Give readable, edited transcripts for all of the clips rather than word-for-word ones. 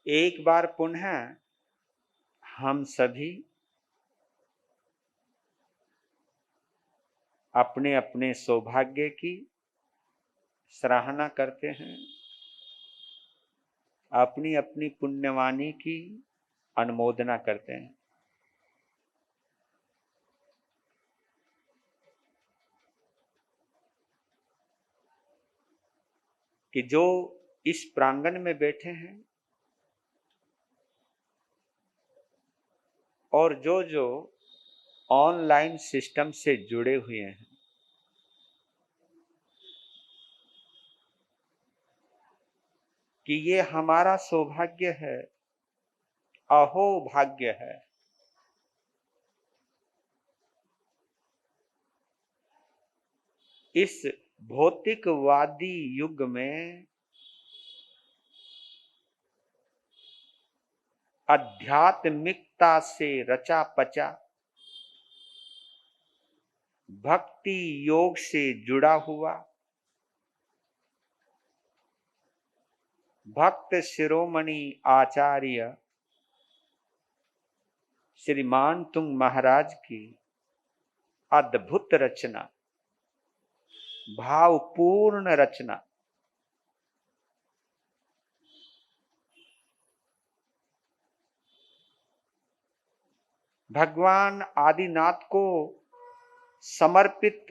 एक बार पुनः हम सभी अपने अपने सौभाग्य की सराहना करते हैं, अपनी अपनी पुण्यवाणी की अनुमोदना करते हैं कि जो इस प्रांगण में बैठे हैं और जो जो ऑनलाइन सिस्टम से जुड़े हुए हैं, कि ये हमारा सौभाग्य है, अहो भाग्य है इस भौतिकवादी युग में आध्यात्मिकता से रचा पचा, भक्ति योग से जुड़ा हुआ, भक्त शिरोमणि आचार्य श्रीमान तुंग महाराज की अद्भुत रचना, भावपूर्ण रचना, भगवान आदिनाथ को समर्पित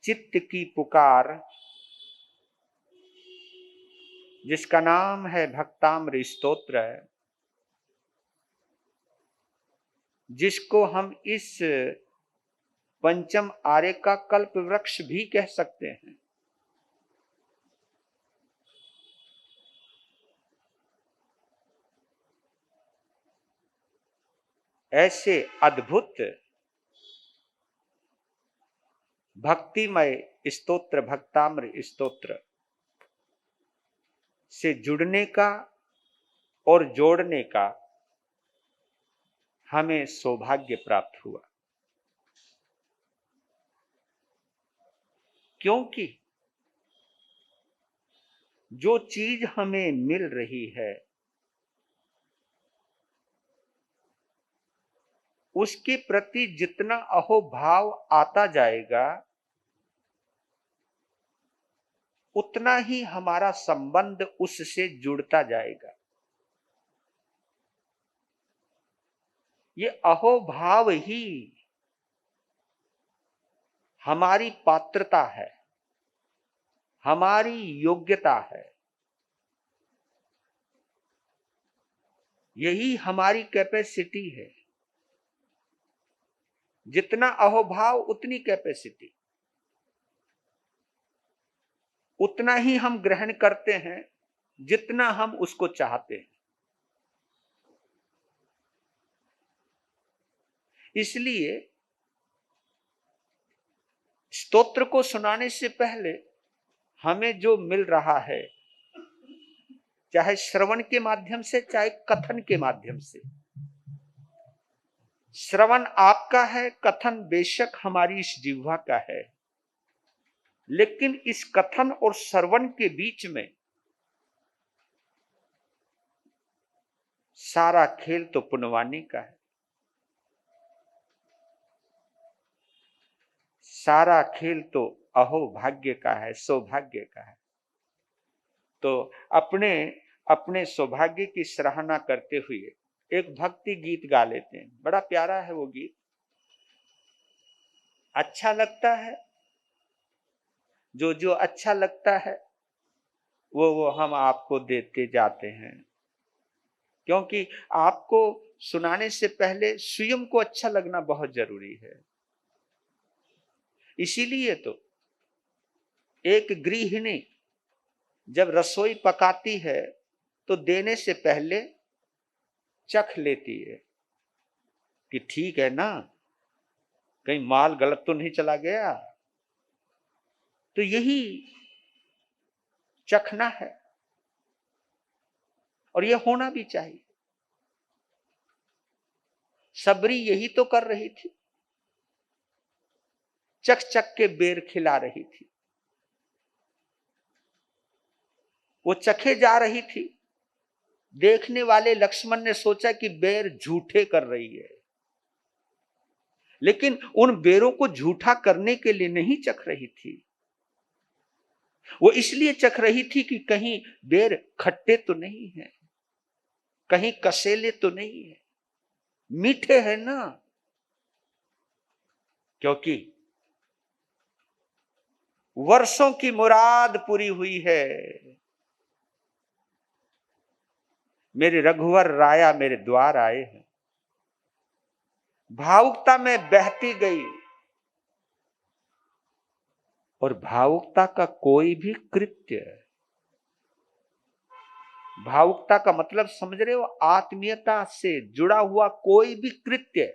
चित्त की पुकार, जिसका नाम है भक्तामृत स्तोत्र, जिसको हम इस पंचम आर्य का कल्प वृक्ष भी कह सकते हैं। ऐसे अद्भुत भक्तिमय स्तोत्र भक्तामृत स्तोत्र से जुड़ने का और जोड़ने का हमें सौभाग्य प्राप्त हुआ, क्योंकि जो चीज हमें मिल रही है उसके प्रति जितना अहोभाव आता जाएगा उतना ही हमारा संबंध उससे जुड़ता जाएगा। ये अहोभाव ही हमारी पात्रता है, हमारी योग्यता है, यही हमारी कैपेसिटी है। जितना अहोभाव उतनी कैपेसिटी, उतना ही हम ग्रहण करते हैं जितना हम उसको चाहते हैं। इसलिए स्तोत्र को सुनाने से पहले हमें जो मिल रहा है, चाहे श्रवण के माध्यम से चाहे कथन के माध्यम से, श्रवण आपका है, कथन बेशक हमारी इस जिह्वा का है, लेकिन इस कथन और श्रवण के बीच में सारा खेल तो पुण्यवाणी का है, सारा खेल तो अहो भाग्य का है, सौभाग्य का है। तो अपने अपने सौभाग्य की सराहना करते हुए एक भक्ति गीत गा लेते हैं। बड़ा प्यारा है वो गीत, अच्छा लगता है, जो जो अच्छा लगता है वो हम आपको देते जाते हैं, क्योंकि आपको सुनाने से पहले स्वयं को अच्छा लगना बहुत जरूरी है। इसीलिए तो एक गृहिणी जब रसोई पकाती है तो देने से पहले चख लेती है कि ठीक है ना, कहीं माल गलत तो नहीं चला गया। तो यही चखना है और यह होना भी चाहिए। सबरी यही तो कर रही थी, चख चख के बेर खिला रही थी, वो चखे जा रही थी देखने वाले लक्ष्मण ने सोचा कि बेर झूठे कर रही है, लेकिन उन बेरों को झूठा करने के लिए नहीं चख रही थी। वो इसलिए चख रही थी कि कहीं बेर खट्टे तो नहीं है, कहीं कसेले तो नहीं है, मीठे हैं ना। क्योंकि वर्षों की मुराद पूरी हुई है। मेरे रघुवर राया मेरे द्वार आए हैं। भावुकता में बहती गई, और भावुकता का कोई भी कृत्य, भावुकता का मतलब समझ रहे हो, आत्मीयता से जुड़ा हुआ कोई भी कृत्य,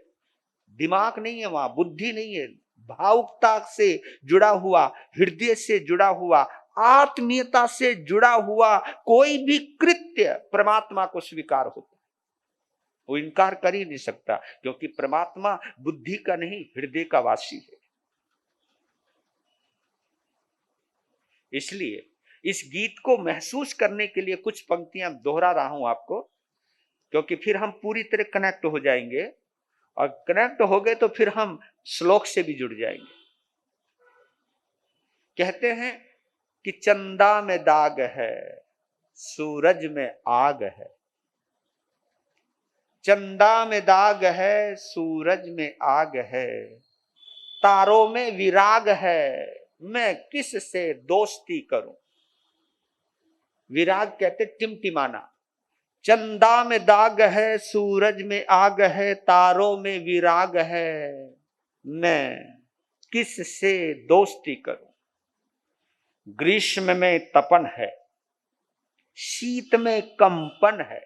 दिमाग नहीं है वहां, बुद्धि नहीं है, भावुकता से जुड़ा हुआ, हृदय से जुड़ा हुआ, आत्मीयता से जुड़ा हुआ कोई भी कृत्य परमात्मा को स्वीकार होता है। वो इनकार कर ही नहीं सकता, क्योंकि परमात्मा बुद्धि का नहीं, हृदय का वासी है। इसलिए इस गीत को महसूस करने के लिए कुछ पंक्तियां दोहरा रहा हूं आपको, क्योंकि फिर हम पूरी तरह कनेक्ट हो जाएंगे, और कनेक्ट हो गए तो फिर हम श्लोक से भी जुड़ जाएंगे। कहते हैं कि चंदा में दाग है, सूरज में आग है। चंदा में दाग है, सूरज में आग है, तारों में विराग है, मैं किस से दोस्ती करूं। विराग कहते टिमटिमाना। चंदा में दाग है, सूरज में आग है, तारों में विराग है, मैं किस से दोस्ती करूं। ग्रीष्म में तपन है, शीत में कंपन है,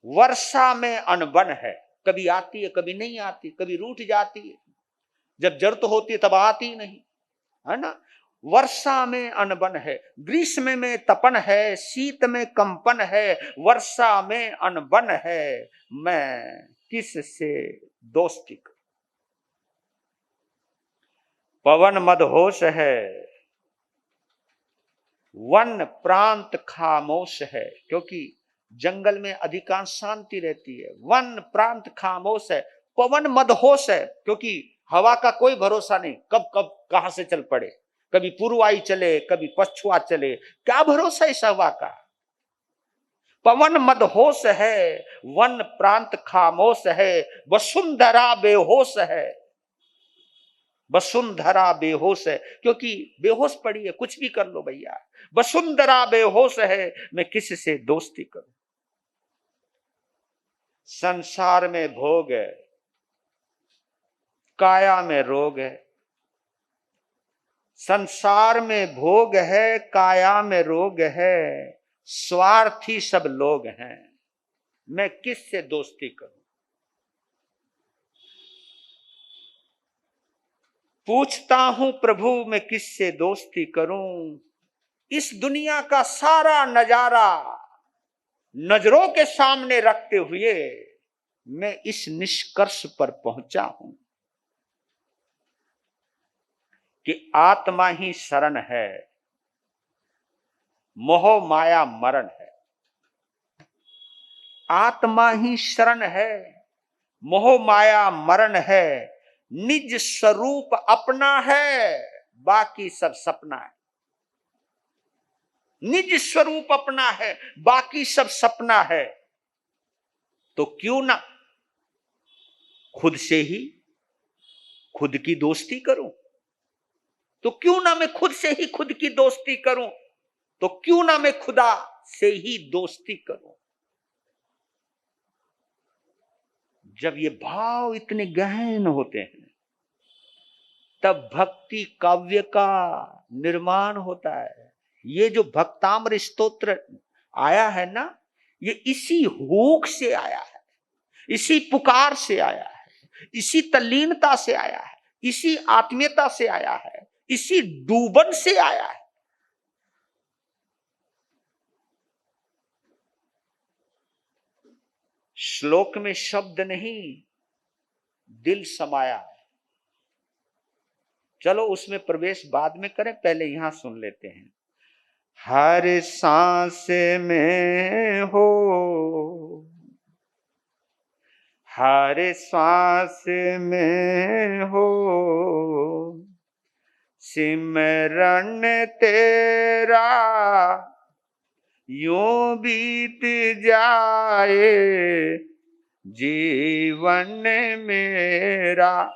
वर्षा में अनबन है। कभी आती है, कभी नहीं आती, कभी रूठ जाती है, जब जरूरत होती है तब आती नहीं, है ना। वर्षा में अनबन है, ग्रीष्म में तपन है, शीत में कंपन है, वर्षा में अनबन है, मैं किस से दोस्ती करूं। पवन मदहोश है, वन प्रांत खामोश है, क्योंकि जंगल में अधिकांश शांति रहती है। वन प्रांत खामोश है, पवन मदहोश है, क्योंकि हवा का कोई भरोसा नहीं, कब कब कहां से चल पड़े, कभी पूर्वाई चले, कभी पछुआ चले, क्या भरोसा इस हवा का। पवन मदहोश है, वन प्रांत खामोश है, वसुंधरा बेहोश है। वसुंधरा बेहोश है, क्योंकि बेहोश पड़ी है, कुछ भी कर लो भैया। वसुंधरा बेहोश है, मैं किस से दोस्ती करूं। संसार में भोग है, काया में रोग है। संसार में भोग है, काया में रोग है, स्वार्थी सब लोग हैं, मैं किस से दोस्ती करूं। पूछता हूं प्रभु मैं किससे दोस्ती करूं। इस दुनिया का सारा नजारा नजरों के सामने रखते हुए मैं इस निष्कर्ष पर पहुंचा हूं कि आत्मा ही शरण है, मोह माया मरण है। आत्मा ही शरण है, मोह माया मरण है, निज स्वरूप अपना है, बाकी सब सपना है। निज स्वरूप अपना है, बाकी सब सपना है। तो क्यों ना खुद से ही खुद की दोस्ती करूं। तो क्यों ना मैं खुद से ही खुद की दोस्ती करूं। तो क्यों ना मैं खुदा से ही दोस्ती करूं। जब ये भाव इतने गहन होते हैं तब भक्ति काव्य का निर्माण होता है। ये जो भक्ताम्र स्तोत्र आया है ना, ये इसी हुक से आया है, इसी पुकार से आया है, इसी तल्लीनता से आया है, इसी आत्मीयता से आया है, इसी डूबन से आया है। श्लोक में शब्द नहीं, दिल समाया है। चलो उसमें प्रवेश बाद में करें, पहले यहां सुन लेते हैं। हर सांस में हो, हर श्वास में हो, सिमरन तेरा यूं बीत जाए जीवन मेरा।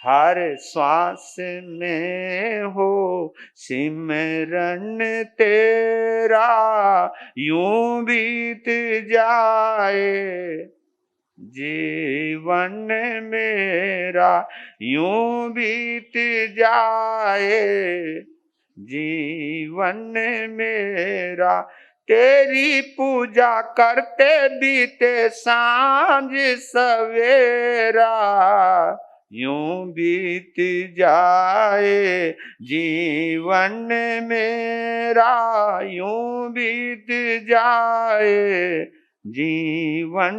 हर श्वास में हो सिमरन तेरा यूं बीत जाए जीवन मेरा, यूं बीत जाए जीवन मेरा। तेरी पूजा करते बीते सांझ सवेरा, यूं बीत जाए जीवन मेरा, यूं बीत जाए जीवन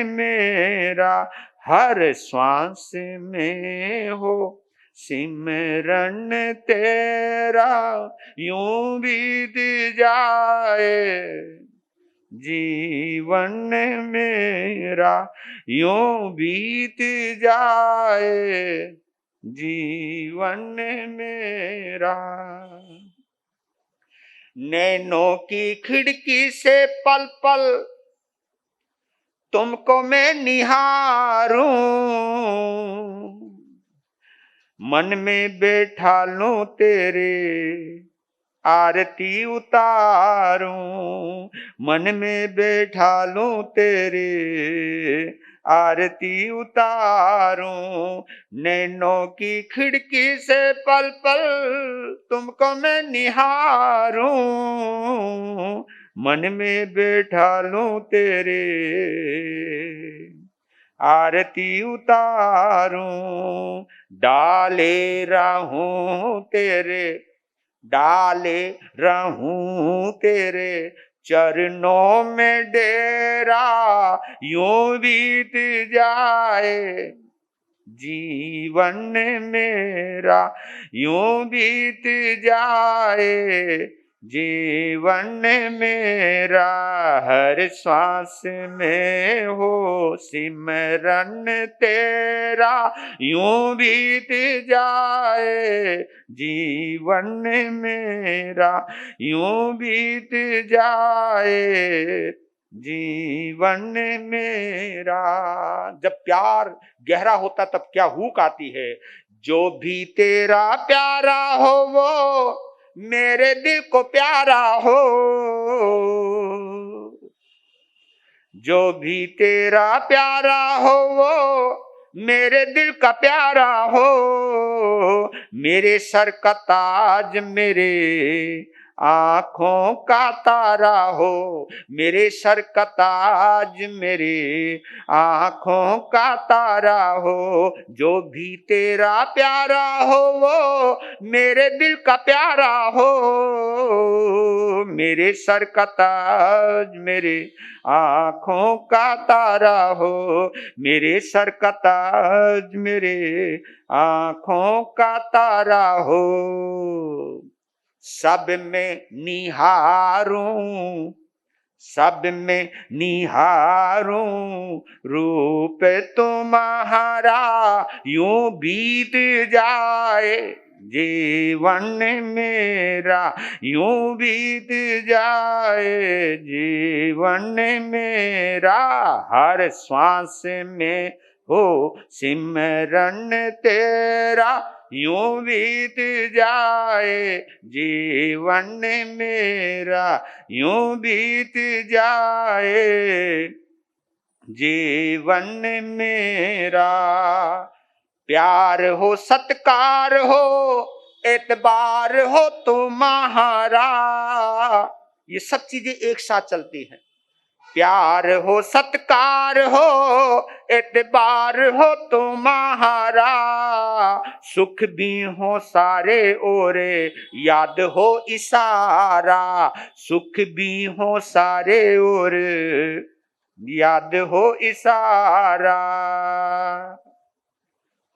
मेरा। हर श्वास में हो सिमरन तेरा यूं बीत जाए जीवन मेरा, यूं बीत जाए जीवन मेरा। नैनों की खिड़की से पल पल तुमको मैं निहारूं, मन में बैठा लूं तेरे आरती उतारूं, मन में बैठा लूं तेरे आरती उतारूं। नैनों की खिड़की से पल पल तुमको मैं निहारूं, मन में बैठा लूं तेरे आरती उतारूं। डाले रहूं तेरे, डाले रहूं तेरे चरणों में डेरा, यूं बीत जाए जीवन मेरा, यूं बीत जाए जीवन मेरा। हर श्वास में हो सिमरन तेरा, यूं बीत जाए जीवन मेरा, यूं बीत जाए जीवन मेरा। जब प्यार गहरा होता तब क्या हुक आती है, जो भी तेरा प्यारा हो वो मेरे दिल को प्यारा हो, जो भी तेरा प्यारा हो वो मेरे दिल का प्यारा हो। मेरे सर का ताज मेरे आंखों का तारा हो, मेरे सर का ताज मेरे आंखों का तारा हो। जो भी तेरा प्यारा हो वो मेरे दिल का प्यारा हो, मेरे सर का ताज मेरे आंखों का तारा हो, मेरे सर का ताज मेरे आंखों का तारा हो। सब में निहारूं, सब में निहारूं रूप तुम्हारा, यूं बीत जाए जीवन मेरा, यूं बीत जाए जीवन मेरा। हर श्वास में हो सिमरन तेरा, यूं बीत जाए जीवन मेरा, यूं बीत जाए जीवन मेरा। प्यार हो सत्कार हो एतबार हो तुम्हारा, ये सब चीजें एक साथ चलती हैं। प्यार हो सत्कार हो एतबार हो तुम्हारा, सुख भी हो सारे ओरे याद हो इशारा, सुख भी हो सारे ओर याद हो इशारा।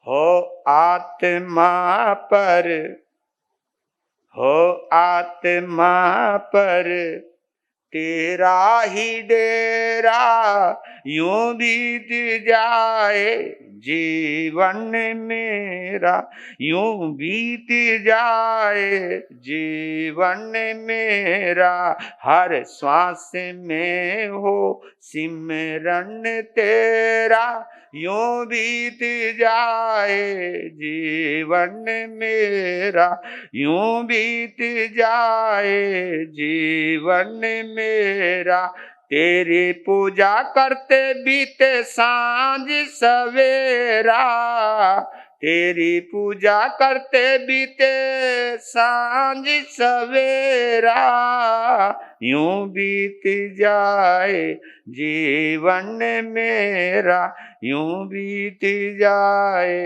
हो आत्मा पर हो आत्मा पर तेरा ही डेरा, यूं बीत जाए जीवन मेरा, यूं बीत जाए जीवन मेरा, हर श्वास में हो सिमरन तेरा, यूं बीत जाए जीवन मेरा, यूं बीत जाए जीवन मेरा, तेरी पूजा करते बीते सांझ सवेरा, तेरी पूजा करते बीते सांझ सवेरा, यूं बीत जाए जीवन मेरा, यूं बीत जाए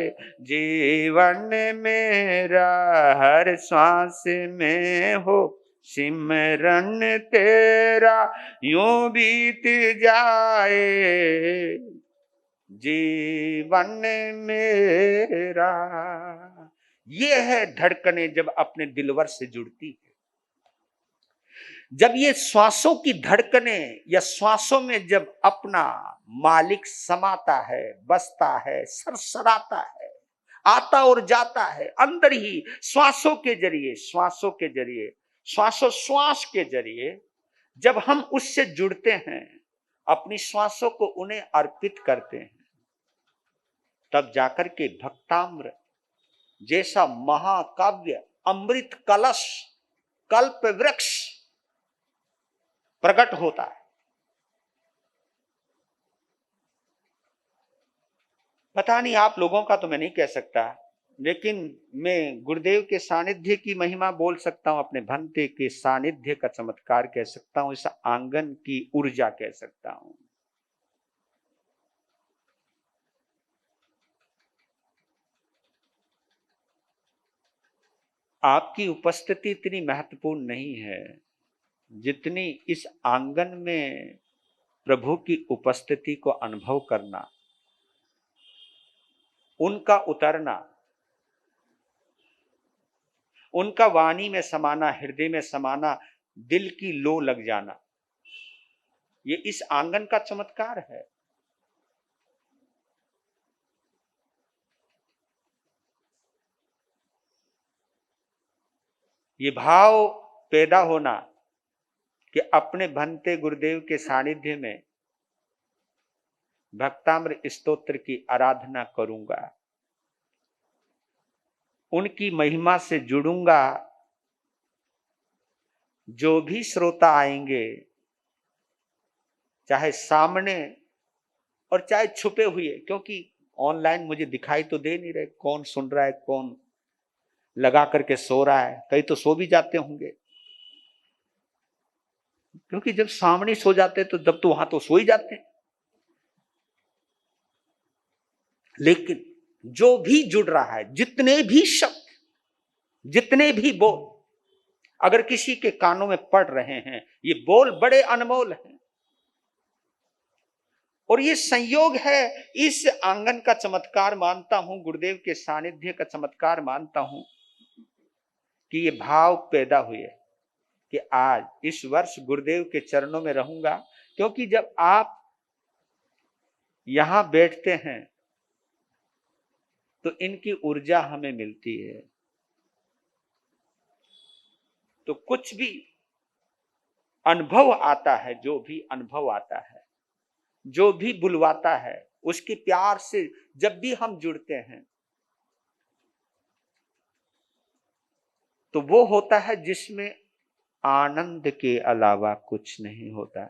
जीवन मेरा, हर श्वास में हो सिमरन तेरा, यूं बीत जाए जीवन मेरा। ये है धड़कने जब अपने दिलवर से जुड़ती है। जब ये श्वासों की धड़कने या श्वासों में जब अपना मालिक समाता है, बसता है, सरसराता है, आता और जाता है, अंदर ही श्वासों के जरिए, श्वासों के जरिए, श्वासोश्वास के जरिए जब हम उससे जुड़ते हैं, अपनी श्वासों को उन्हें अर्पित करते हैं, तब जाकर के भक्ताम्र जैसा महाकाव्य अमृत कलश कल्प वृक्ष प्रकट होता है। पता नहीं आप लोगों का तो मैं नहीं कह सकता, लेकिन मैं गुरुदेव के सानिध्य की महिमा बोल सकता हूं, अपने भंते के सानिध्य का चमत्कार कह सकता हूं, इस आंगन की ऊर्जा कह सकता हूं। आपकी उपस्थिति इतनी महत्वपूर्ण नहीं है जितनी इस आंगन में प्रभु की उपस्थिति को अनुभव करना, उनका उतरना, उनका वाणी में समाना, हृदय में समाना, दिल की लो लग जाना, ये इस आंगन का चमत्कार है। ये भाव पैदा होना कि अपने भंते गुरुदेव के सानिध्य में भक्ताम्र स्तोत्र की आराधना करूंगा, उनकी महिमा से जुड़ूंगा, जो भी श्रोता आएंगे, चाहे सामने और चाहे छुपे हुए, क्योंकि ऑनलाइन मुझे दिखाई तो दे नहीं रहे कौन सुन रहा है, कौन लगा करके सो रहा है, कई तो सो भी जाते होंगे, क्योंकि जब सामने सो जाते तो जब तो वहां तो सो ही जाते हैं। लेकिन जो भी जुड़ रहा है, जितने भी शब्द, जितने भी बोल अगर किसी के कानों में पड़ रहे हैं, ये बोल बड़े अनमोल हैं। और ये संयोग है, इस आंगन का चमत्कार मानता हूं, गुरुदेव के सानिध्य का चमत्कार मानता हूं कि ये भाव पैदा हुए कि आज इस वर्ष गुरुदेव के चरणों में रहूंगा, क्योंकि जब आप यहां बैठते हैं तो इनकी ऊर्जा हमें मिलती है। तो कुछ भी अनुभव आता है, जो भी अनुभव आता है, जो भी बुलवाता है, उसके प्यार से जब भी हम जुड़ते हैं तो वो होता है जिसमें आनंद के अलावा कुछ नहीं होता,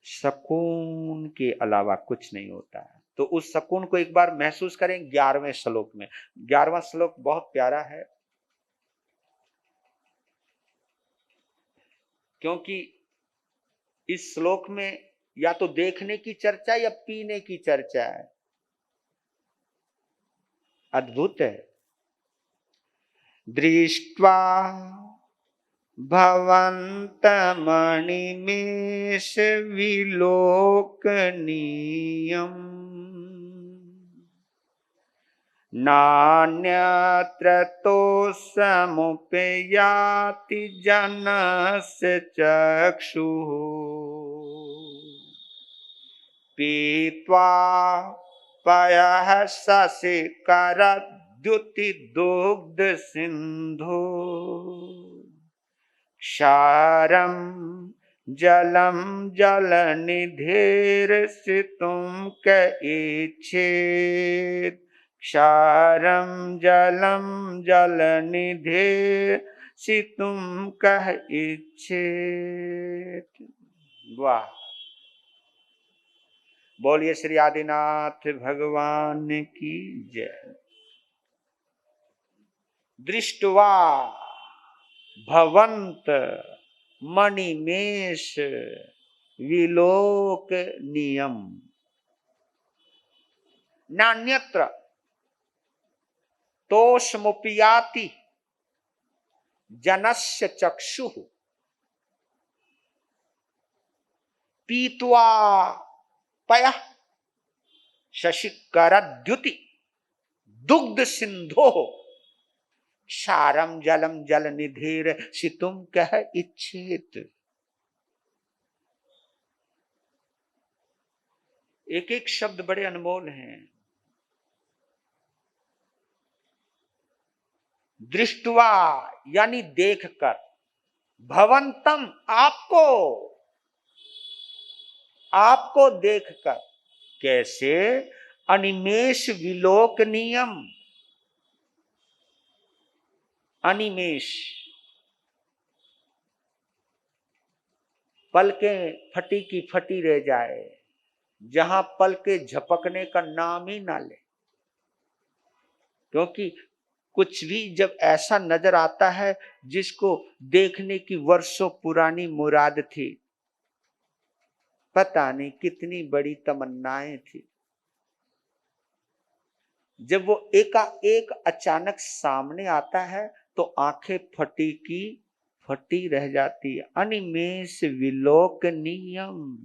सकून के अलावा कुछ नहीं होता है। तो उस सकून को एक बार महसूस करें 11वें श्लोक में। 11वां श्लोक बहुत प्यारा है, क्योंकि इस श्लोक में या तो देखने की चर्चा या पीने की चर्चा है। अद्भुत है। दृष्ट्वा भवन्तमणिमेष विलोकनीयम् नान्यत्र तोषमुपयाति जनस्य चक्षुः पीत्वा पयः शशिकरद्युतिदुग्ध सिन्धु क्षारं जलं जलनिधिर्षितुं क इच्छेत् क्षारं जलं जलनिधिर्षितुं कः इच्छेत्। वाह, बोलिए श्री आदिनाथ भगवान की जय। दृष्ट्वा भवंत मणिमेष विलोकनीयम नान्यत्र तोषमुपयाति जनस्य चक्षुः पीत्वा पयः शशिकरद्युति दुग्ध सिंधोः क्षारं जलं जलनिधिर्षितुं कः इच्छेत्। एक एक शब्द बड़े अनमोल हैं। दृष्टवा यानी देखकर, भवंतम आपको देखकर, कैसे? अनिमेष विलोकनीयम, अनिमेष पलकें फटी की फटी रह जाए, जहां पलके झपकने का नाम ही ना ले। क्योंकि कुछ भी जब ऐसा नजर आता है जिसको देखने की वर्षों पुरानी मुराद थी, पता नहीं कितनी बड़ी तमन्नाएं थी, जब वो एकाएक अचानक सामने आता है तो आंखें फटी की फटी रह जाती है। अनिमेष विलोकनीयम,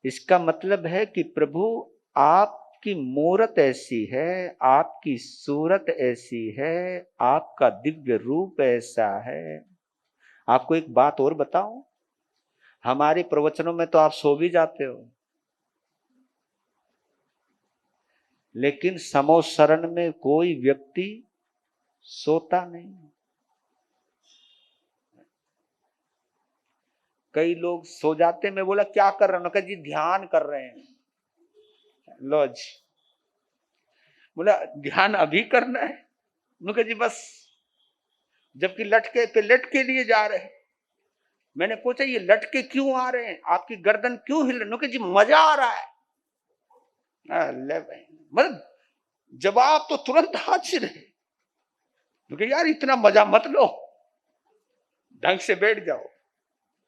इसका मतलब है कि प्रभु आपकी मूरत ऐसी है, आपकी सूरत ऐसी है, आपका दिव्य रूप ऐसा है। आपको एक बात और बताऊं, हमारे प्रवचनों में तो आप सो भी जाते हो, लेकिन समोसरण में कोई व्यक्ति सोता नहीं। कई लोग सो जाते, मैं बोला क्या कर रहे हो? कहा जी ध्यान कर रहे हैं। लो जी, बोला ध्यान अभी करना है? कहा जी बस, जबकि लटके पे लटके लिए जा रहे हैं। मैंने पूछा ये लटके क्यों आ रहे हैं, आपकी गर्दन क्यों हिल रही? कहा जी मजा आ रहा है। ले भाई, मतलब जवाब तो तुरंत हाजिर है। क्योंकि यार इतना मजा मत लो, ढंग से बैठ जाओ,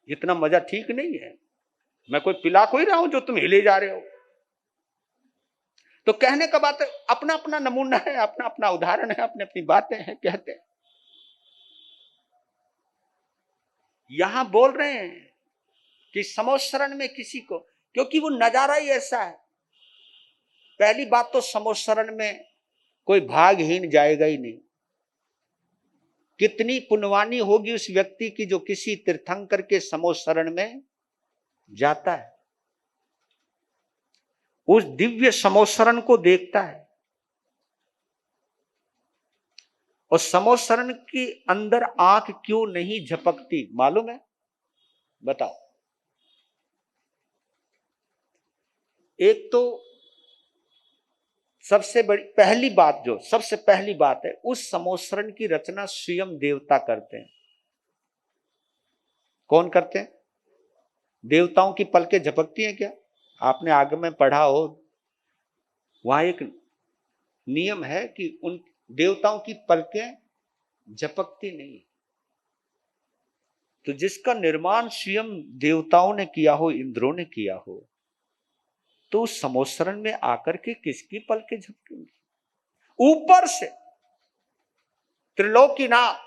इतना मजा ठीक नहीं है। मैं कोई पिला कोई रहा हूं जो तुम हिले जा रहे हो। तो कहने का बात है, अपना अपना नमूना है, अपना अपना उदाहरण है, अपनी अपनी बातें हैं, कहते हैं। यहां बोल रहे हैं कि समोसरण में किसी को, क्योंकि वो नजारा ही ऐसा है। पहली बात तो समोसरण में कोई भागहीन जाएगा ही नहीं। कितनी पुण्यवानी होगी उस व्यक्ति की जो किसी तीर्थंकर के समोसरण में जाता है, उस दिव्य समोसरण को देखता है। और समोसरण के अंदर आंख क्यों नहीं झपकती मालूम है? बताओ। एक तो सबसे बड़ी पहली बात, जो सबसे पहली बात है, उस समोसरण की रचना स्वयं देवता करते हैं। कौन करते हैं? देवताओं की पलकें झपकती हैं क्या? आपने आगे में पढ़ा हो, वहां एक नियम है कि उन देवताओं की पलकें झपकती नहीं। तो जिसका निर्माण स्वयं देवताओं ने किया हो, इंद्रों ने किया हो, तो उस समोसरण में आकर के किसकी पलकें झपकेंगी? ऊपर से त्रिलोकीनाथ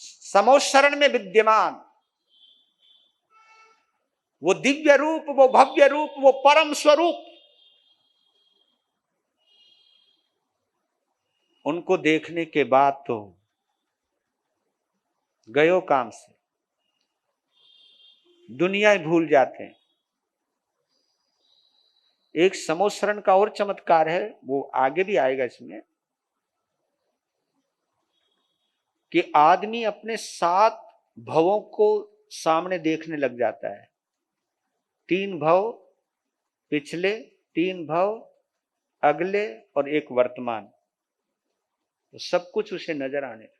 समोसरण में विद्यमान वो दिव्य रूप, वो भव्य रूप, वो परम स्वरूप, उनको देखने के बाद तो गयो काम से, दुनिया ही भूल जाते हैं। एक समोसरण का और चमत्कार है, वो आगे भी आएगा इसमें, कि आदमी अपने 7 भवों को सामने देखने लग जाता है। 3 भव पिछले, 3 भव अगले और एक वर्तमान, तो सब कुछ उसे नजर आने लगता।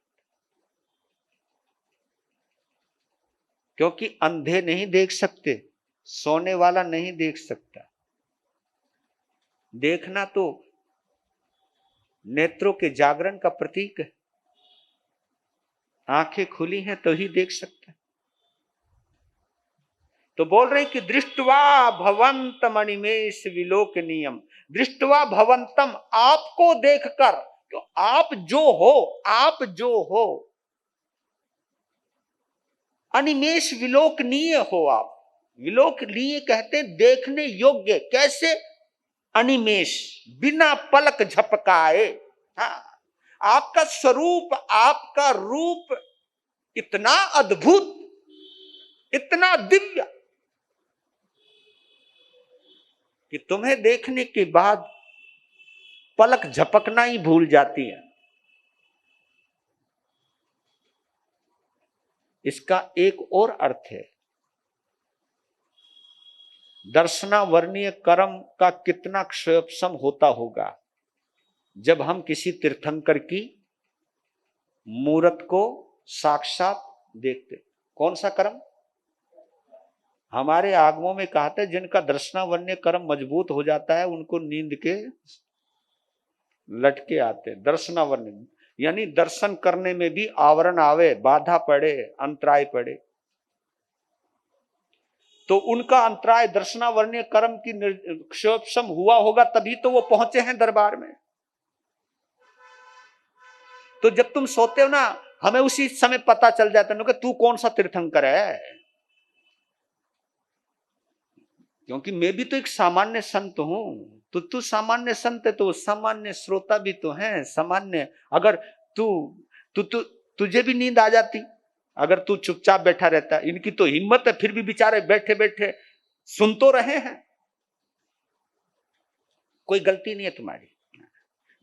क्योंकि अंधे नहीं देख सकते, सोने वाला नहीं देख सकता। देखना तो नेत्रों के जागरण का प्रतीक है। आंखें खुली हैं तो ही देख सकता है। तो बोल रहे कि दृष्टवा भवंतम अनिमेष विलोकनीयम, दृष्टवा भवंतम, आपको देखकर, तो आप जो हो, आप जो हो अनिमेष विलोकनीय हो। आप विलोकनीय कहते हैं देखने योग्य। कैसे? अनिमेष, बिना पलक झपकाए। हाँ, आपका स्वरूप, आपका रूप इतना अद्भुत, इतना दिव्य कि तुम्हें देखने के बाद पलक झपकना ही भूल जाती है। इसका एक और अर्थ है, दर्शनावर्णीय कर्म का कितना क्षयोपशम होता होगा जब हम किसी तीर्थंकर की मूर्त को साक्षात देखते। कौन सा कर्म? हमारे आगमों में कहा था जिनका दर्शनावर्ण्य कर्म मजबूत हो जाता है उनको नींद के लटके आते। दर्शनावर्ण्य यानी दर्शन करने में भी आवरण आवे, बाधा पड़े, अंतराय पड़े, तो उनका अंतराय दर्शनावर्ण्य कर्म की क्षयोपशम हुआ होगा, तभी तो वो पहुंचे हैं दरबार में। तो जब तुम सोते हो ना, हमें उसी समय पता चल जाता है कि तू कौन सा तीर्थंकर है, क्योंकि मैं भी तो एक सामान्य संत हूं। तो तू सामान्य संत है तो सामान्य श्रोता भी तो है सामान्य। अगर तुझे भी नींद आ जाती अगर तू चुपचाप बैठा रहता। इनकी तो हिम्मत है, फिर भी बेचारे बैठे बैठे सुन तो रहे हैं। कोई गलती नहीं है तुम्हारी,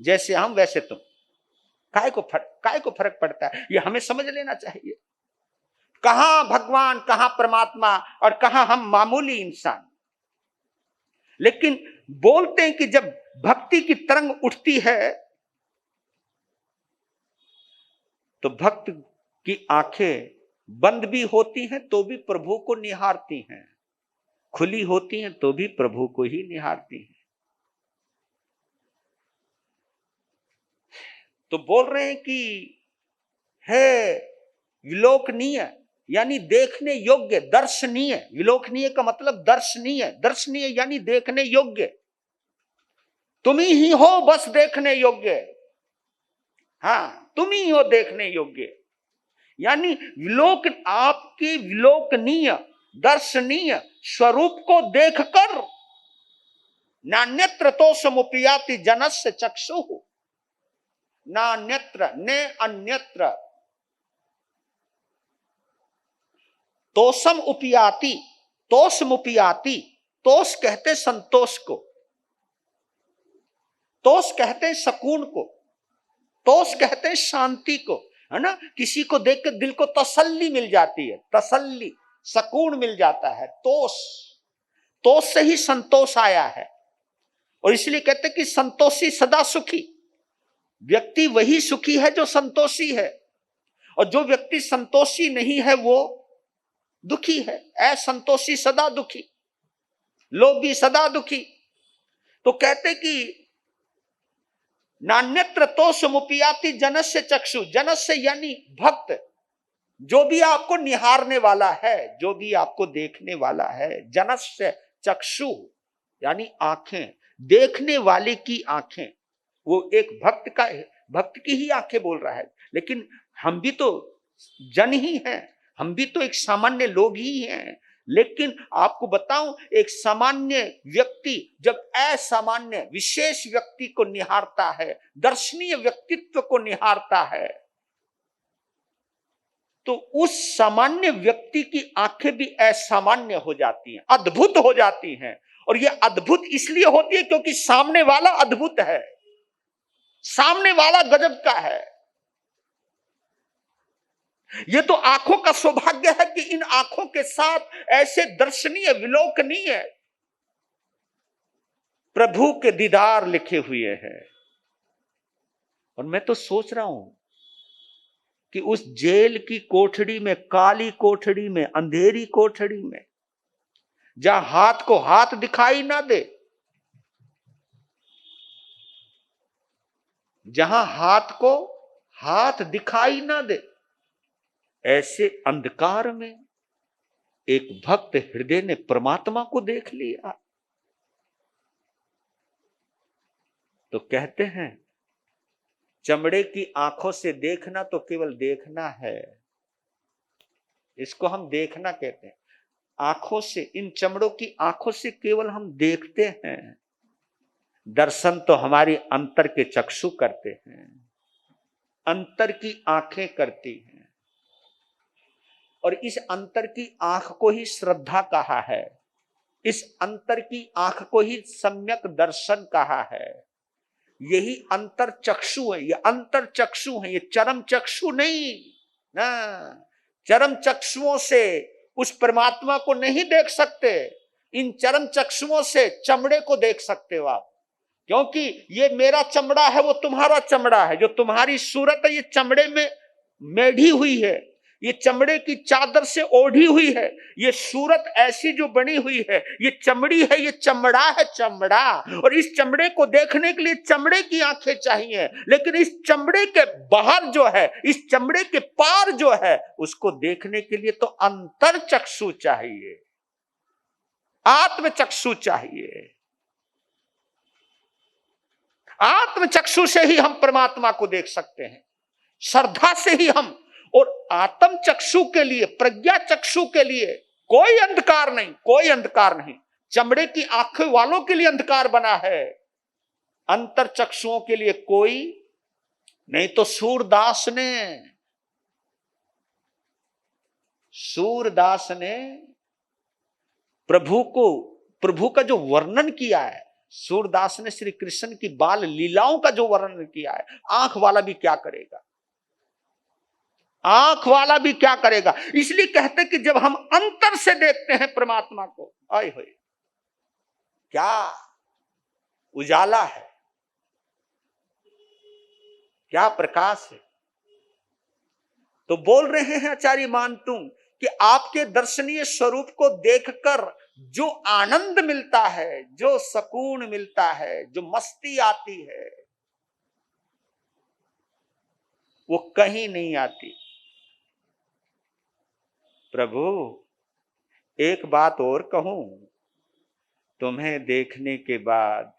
जैसे हम वैसे तुम। काय को फर्क पड़ता है, ये हमें समझ लेना चाहिए। कहां भगवान, कहां परमात्मा और कहां हम मामूली इंसान। लेकिन बोलते हैं कि जब भक्ति की तरंग उठती है तो भक्त की आंखें बंद भी होती हैं तो भी प्रभु को निहारती हैं, खुली होती हैं तो भी प्रभु को ही निहारती हैं। तो बोल रहे हैं कि है विलोकनीय यानी देखने योग्य, दर्शनीय। विलोकनीय का मतलब दर्शनीय, दर्शनीय यानी देखने योग्य। तुम ही हो बस देखने योग्य। हाँ, तुम ही हो देखने योग्य। यानी विलोक, आपकी विलोकनीय दर्शनीय स्वरूप को देखकर नान्यत्र तो समुपयाति जनस्य चक्षुः, नान्यत्र ने अन्यत्र तोषम उपयाति, तोषमुपयाति। तोष कहते संतोष को, तोष कहते सुकून को, तोष कहते शांति को, है ना। किसी को देखकर दिल को तसल्ली मिल जाती है, तसल्ली, सुकून मिल जाता है। तोष, तोष से ही संतोष आया है। और इसलिए कहते कि संतोषी सदा सुखी। व्यक्ति वही सुखी है जो संतोषी है, और जो व्यक्ति संतोषी नहीं है वो दुखी है। असंतोषी सदा दुखी, लोभी सदा दुखी। तो कहते कि नान्यत्र तो समुपयाति जनस्य चक्षु। जनस्य यानी भक्त, जो भी आपको निहारने वाला है, जो भी आपको देखने वाला है। जनस्य चक्षु यानी आंखें, देखने वाले की आंखें। वो एक भक्त का, भक्त की ही आंखें बोल रहा है। लेकिन हम भी तो जन ही हैं, हम भी तो एक सामान्य लोग ही हैं। लेकिन आपको बताऊं, एक सामान्य व्यक्ति जब असामान्य विशेष व्यक्ति को निहारता है, दर्शनीय व्यक्तित्व को निहारता है, तो उस सामान्य व्यक्ति की आंखें भी असामान्य हो जाती हैं, अद्भुत हो जाती हैं। और यह अद्भुत इसलिए होती है क्योंकि सामने वाला अद्भुत है, सामने वाला गजब का है। यह तो आंखों का सौभाग्य है कि इन आंखों के साथ ऐसे दर्शनीय विलोकनीय प्रभु के दीदार लिखे हुए हैं। और मैं तो सोच रहा हूं कि उस जेल की कोठड़ी में, काली कोठड़ी में, अंधेरी कोठड़ी में, जहां हाथ को हाथ दिखाई ना दे, जहां हाथ को हाथ दिखाई ना दे, ऐसे अंधकार में एक भक्त हृदय ने परमात्मा को देख लिया। तो कहते हैं, चमड़े की आंखों से देखना तो केवल देखना है, इसको हम देखना कहते हैं। आंखों से, इन चमड़ों की आंखों से केवल हम देखते हैं। दर्शन तो हमारी अंतर के चक्षु करते हैं, अंतर की आंखें करती हैं। और इस अंतर की आंख को ही श्रद्धा कहा है, इस अंतर की आंख को ही सम्यक दर्शन कहा है। यही अंतर चक्षु है, ये अंतर चक्षु है, ये चरम चक्षु नहीं ना। चरम चक्षुओं से उस परमात्मा को नहीं देख सकते, इन चरम चक्षुओं से चमड़े को देख सकते हो आप। क्योंकि ये मेरा चमड़ा है, वो तुम्हारा चमड़ा है, जो तुम्हारी सूरत है ये चमड़े में मेढ़ी हुई है, ये चमड़े की चादर से ओढ़ी हुई है। ये सूरत ऐसी जो बनी हुई है, ये चमड़ी है, ये चमड़ा है, चमड़ा। और इस चमड़े को देखने के लिए चमड़े की आंखें चाहिए, लेकिन इस चमड़े के बाहर जो है, इस चमड़े के पार जो है, उसको देखने के लिए तो अंतर चक्षु चाहिए, आत्म चक्षु चाहिए। आत्म चक्षु से ही हम परमात्मा को देख सकते हैं, श्रद्धा से ही हम। और आत्म चक्षु के लिए, प्रज्ञा चक्षु के लिए कोई अंधकार नहीं, कोई अंधकार नहीं। चमड़े की आंखें वालों के लिए अंधकार बना है, अंतर चक्षुओं के लिए कोई नहीं। तो सूरदास ने प्रभु का जो वर्णन किया है, सूरदास ने श्री कृष्ण की बाल लीलाओं का जो वर्णन किया है, आंख वाला भी क्या करेगा, आंख वाला भी क्या करेगा। इसलिए कहते कि जब हम अंतर से देखते हैं परमात्मा को, आए होए क्या उजाला है, क्या प्रकाश है। तो बोल रहे हैं आचार्य मानतुंग कि आपके दर्शनीय स्वरूप को देखकर जो आनंद मिलता है, जो सुकून मिलता है, जो मस्ती आती है, वो कहीं नहीं आती। प्रभु एक बात और कहूं, तुम्हें देखने के बाद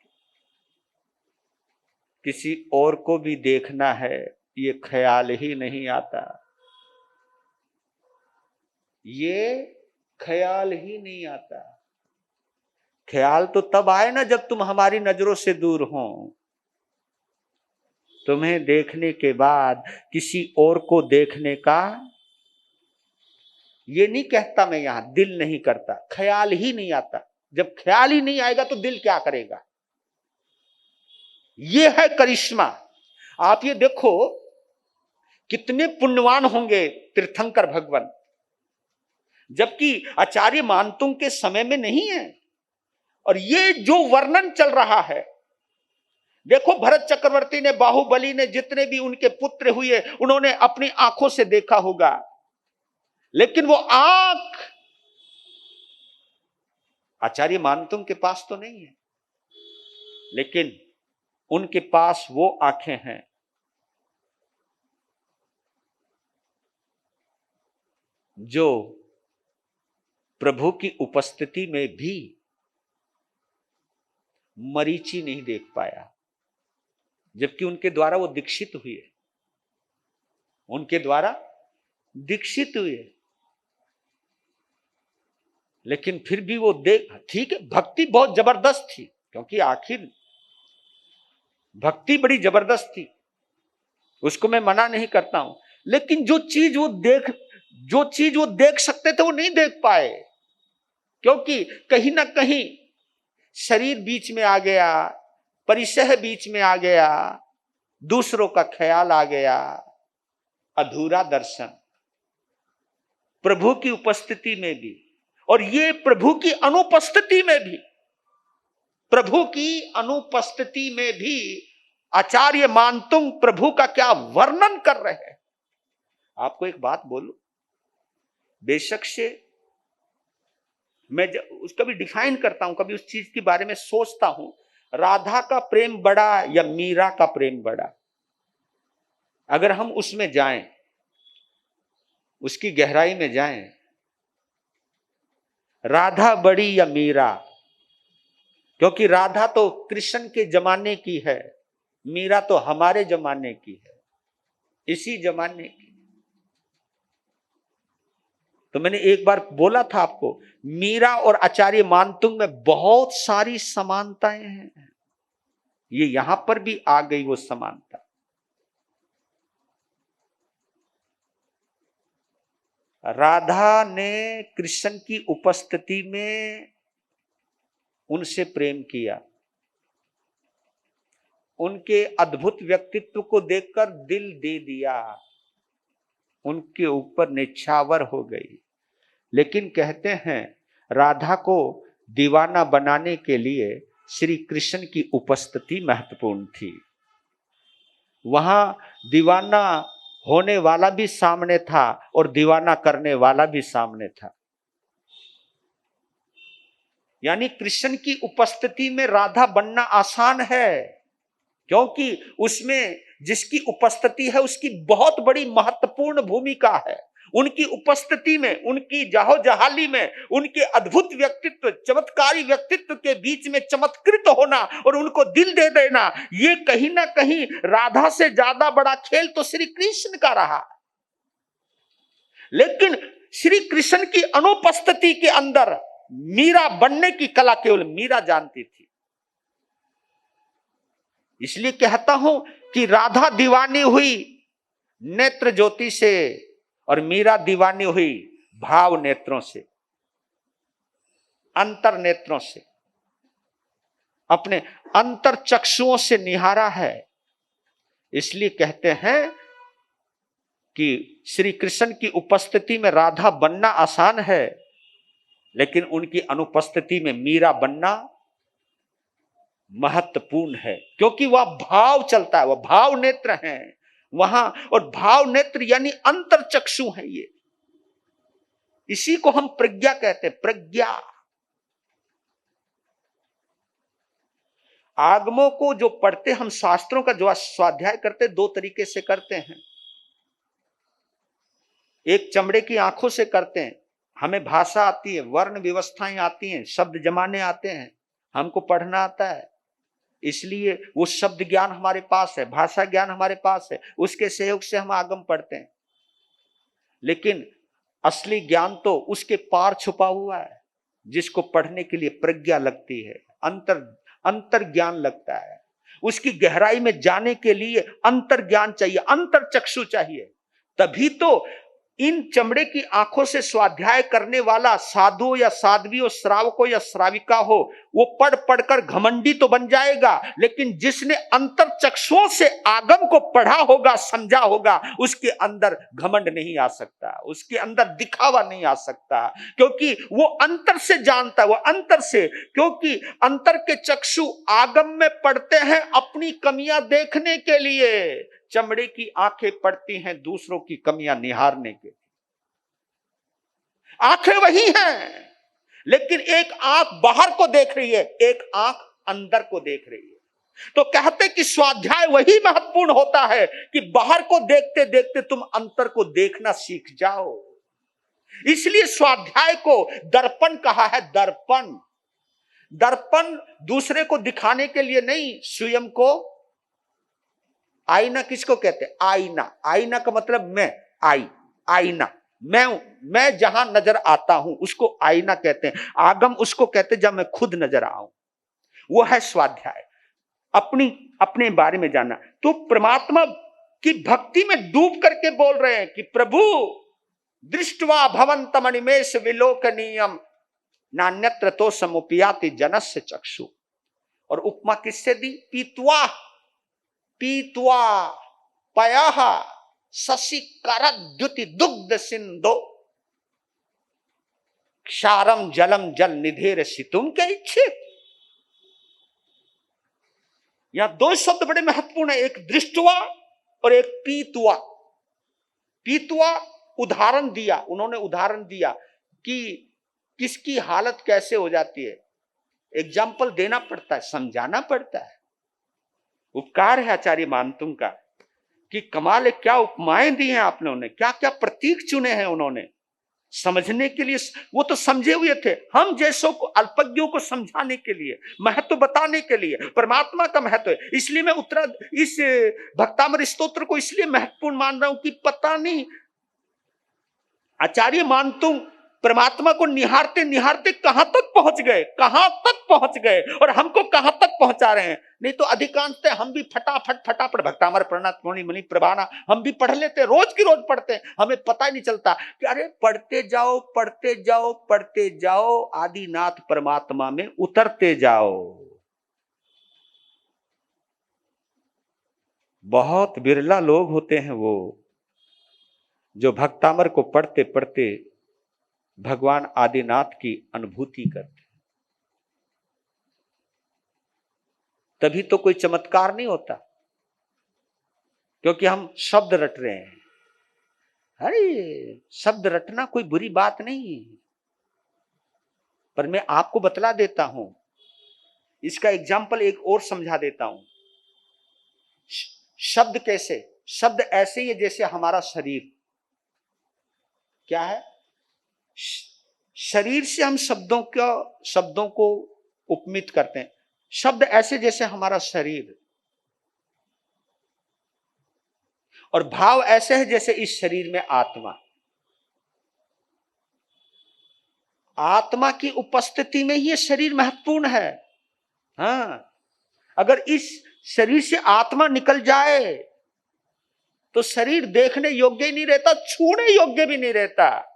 किसी और को भी देखना है, ये ख्याल ही नहीं आता, ये ख्याल ही नहीं आता। ख्याल तो तब आए ना जब तुम हमारी नजरों से दूर हो। तुम्हें देखने के बाद किसी और को देखने का, ये नहीं कहता मैं यहां दिल नहीं करता, ख्याल ही नहीं आता। जब ख्याल ही नहीं आएगा तो दिल क्या करेगा। ये है करिश्मा। आप ये देखो कितने पुण्यवान होंगे तीर्थंकर भगवान, जबकि आचार्य मानतुंग के समय में नहीं है। और ये जो वर्णन चल रहा है, देखो भरत चक्रवर्ती ने, बाहुबली ने, जितने भी उनके पुत्र हुए, उन्होंने अपनी आंखों से देखा होगा, लेकिन वो आंख आचार्य मानतुंग के पास तो नहीं है। लेकिन उनके पास वो आंखें हैं जो प्रभु की उपस्थिति में भी मरीचि नहीं देख पाया, जबकि उनके द्वारा वो दीक्षित हुए, उनके द्वारा दीक्षित हुए। लेकिन फिर भी वो देख, ठीक है भक्ति बहुत जबरदस्त थी, क्योंकि आखिर भक्ति बड़ी जबरदस्त थी, उसको मैं मना नहीं करता हूं, लेकिन जो चीज वो देख सकते थे वो नहीं देख पाए, क्योंकि कहीं ना कहीं शरीर बीच में आ गया, परिसह बीच में आ गया, दूसरों का ख्याल आ गया, अधूरा दर्शन प्रभु की उपस्थिति में भी, और ये प्रभु की अनुपस्थिति में भी, प्रभु की अनुपस्थिति में भी आचार्य मानतुंग प्रभु का क्या वर्णन कर रहे हैं। आपको एक बात बोलूं, बेशक से मैं उसका भी डिफाइन करता हूं, कभी उस चीज के बारे में सोचता हूं, राधा का प्रेम बड़ा या मीरा का प्रेम बड़ा? अगर हम उसमें जाएं, उसकी गहराई में जाएं, राधा बड़ी या मीरा? क्योंकि राधा तो कृष्ण के जमाने की है, मीरा तो हमारे जमाने की है, इसी जमाने की। तो मैंने एक बार बोला था आपको, मीरा और आचार्य मानतुंग में बहुत सारी समानताएं हैं, ये यहां पर भी आ गई वो समानता। राधा ने कृष्ण की उपस्थिति में उनसे प्रेम किया, उनके अद्भुत व्यक्तित्व को देखकर दिल दे दिया, उनके ऊपर निछावर हो गई। लेकिन कहते हैं राधा को दीवाना बनाने के लिए श्री कृष्ण की उपस्थिति महत्वपूर्ण थी। वहां दीवाना होने वाला भी सामने था और दीवाना करने वाला भी सामने था। यानी कृष्ण की उपस्थिति में राधा बनना आसान है, क्योंकि उसमें जिसकी उपस्थिति है उसकी बहुत बड़ी महत्वपूर्ण भूमिका है। उनकी उपस्थिति में, उनकी जाहोजहाली में, उनके अद्भुत व्यक्तित्व, चमत्कारी व्यक्तित्व के बीच में चमत्कृत होना और उनको दिल दे देना, ये कहीं ना कहीं राधा से ज्यादा बड़ा खेल तो श्री कृष्ण का रहा। लेकिन श्री कृष्ण की अनुपस्थिति के अंदर मीरा बनने की कला केवल मीरा जानती थी। इसलिए कहता हूं कि राधा दीवानी हुई नेत्र ज्योति से और मीरा दीवानी हुई भाव नेत्रों से, अंतर नेत्रों से, अपने अंतर चक्षुओं से निहारा है। इसलिए कहते हैं कि श्री कृष्ण की उपस्थिति में राधा बनना आसान है, लेकिन उनकी अनुपस्थिति में मीरा बनना महत्वपूर्ण है, क्योंकि वह भाव चलता है, वह भाव नेत्र हैं वहां, और भाव नेत्र यानी अंतर चक्षु है ये। इसी को हम प्रज्ञा कहते हैं, प्रज्ञा। आगमों को जो पढ़ते, हम शास्त्रों का जो स्वाध्याय करते, दो तरीके से करते हैं। एक चमड़े की आंखों से करते हैं, हमें भाषा आती है, वर्ण व्यवस्थाएं आती हैं, शब्द जमाने आते हैं, हमको पढ़ना आता है, इसलिए वो शब्द ज्ञान हमारे पास है, भाषा ज्ञान हमारे पास है, उसके सहयोग से हम आगम पढ़ते हैं। लेकिन असली ज्ञान तो उसके पार छुपा हुआ है, जिसको पढ़ने के लिए प्रज्ञा लगती है, अंतर ज्ञान लगता है। उसकी गहराई में जाने के लिए अंतर ज्ञान चाहिए, अंतर चक्षु चाहिए। तभी तो इन चमड़े की आंखों से स्वाध्याय करने वाला साधु या साध्वी हो, श्रावक हो या श्राविका हो, वो पढ़ पढ़कर घमंडी तो बन जाएगा, लेकिन जिसने अंतर चक्षुओं से आगम को पढ़ा होगा, समझा होगा, उसके अंदर घमंड नहीं आ सकता, उसके अंदर दिखावा नहीं आ सकता, क्योंकि वो अंतर से जानता है, वो अंतर से, क्योंकि अंतर के चक्षु आगम में पढ़ते हैं अपनी कमियां देखने के लिए, चमड़े की आंखें पड़ती हैं दूसरों की कमियां निहारने के। आंखें वही हैं, लेकिन एक आंख बाहर को देख रही है, एक आंख अंदर को देख रही है। तो कहते कि स्वाध्याय वही महत्वपूर्ण होता है कि बाहर को देखते देखते तुम अंतर को देखना सीख जाओ। इसलिए स्वाध्याय को दर्पण कहा है। दर्पण, दर्पण दूसरे को दिखाने के लिए नहीं, स्वयं को। आईना किसको कहते हैं? आईना, आईना का मतलब मैं, आईना, मैं जहां नजर आता हूं उसको आईना कहते हैं, आगम उसको कहते हैं जब मैं खुद नजर आऊं। वो है स्वाध्याय, अपनी अपने बारे में जानना। तो परमात्मा की भक्ति में डूब करके बोल रहे हैं कि प्रभु दृष्टवा भवंतमणिमेष विलोकनीयम नान्यत्र तो समुपयाति जनस्य चक्षु। और उपमा किससे दी? पीत्वा पीत्वा पयः शशिकरद्युति दुग्ध सिंधो क्षारम जलम जल निधेर सितुम के इच्छित। यहां दो शब्द बड़े महत्वपूर्ण है, एक दृष्टवा और एक पीतुआ। पीतुआ उदाहरण दिया, उन्होंने उदाहरण दिया कि किसकी हालत कैसे हो जाती है। एग्जाम्पल देना पड़ता है, समझाना पड़ता है। उपकार है आचार्य मानतुंग का कि कमाल है, क्या उपमाएं दी हैं आप लोगों ने, क्या क्या प्रतीक चुने हैं उन्होंने समझने के लिए। वो तो समझे हुए थे, हम जैसों को अल्पज्ञों को समझाने के लिए, महत्व बताने के लिए। परमात्मा का महत्व है, इसलिए मैं इस भक्तामृत स्तोत्र को इसलिए महत्वपूर्ण मान रहा हूं कि पता नहीं आचार्य मानतुंग परमात्मा को निहारते निहारते कहां तक पहुंच गए, कहां तक पहुंच गए और हमको कहां तक पहुंचा रहे हैं। नहीं तो अधिकांशतः हम भी फटाफट भक्तामर प्रणत मुनि मुनि प्रभाना हम भी पढ़ लेते, रोज की रोज पढ़ते हैं, हमें पता ही नहीं चलता कि अरे पढ़ते जाओ पढ़ते जाओ पढ़ते जाओ, आदिनाथ परमात्मा में उतरते जाओ। बहुत बिरला लोग होते हैं वो जो भक्तामर को पढ़ते पढ़ते भगवान आदिनाथ की अनुभूति करते। तभी तो कोई चमत्कार नहीं होता, क्योंकि हम शब्द रट रहे हैं। अरे शब्द रटना कोई बुरी बात नहीं, पर मैं आपको बतला देता हूं, इसका एग्जाम्पल एक और समझा देता हूं। शब्द कैसे? शब्द ऐसे ही है जैसे हमारा शरीर। क्या है? शरीर से हम शब्दों को उपमित करते हैं। शब्द ऐसे जैसे हमारा शरीर, और भाव ऐसे है जैसे इस शरीर में आत्मा। आत्मा की उपस्थिति में ही ये शरीर महत्वपूर्ण है। हाँ, अगर इस शरीर से आत्मा निकल जाए तो शरीर देखने योग्य ही नहीं रहता, छूने योग्य भी नहीं रहता,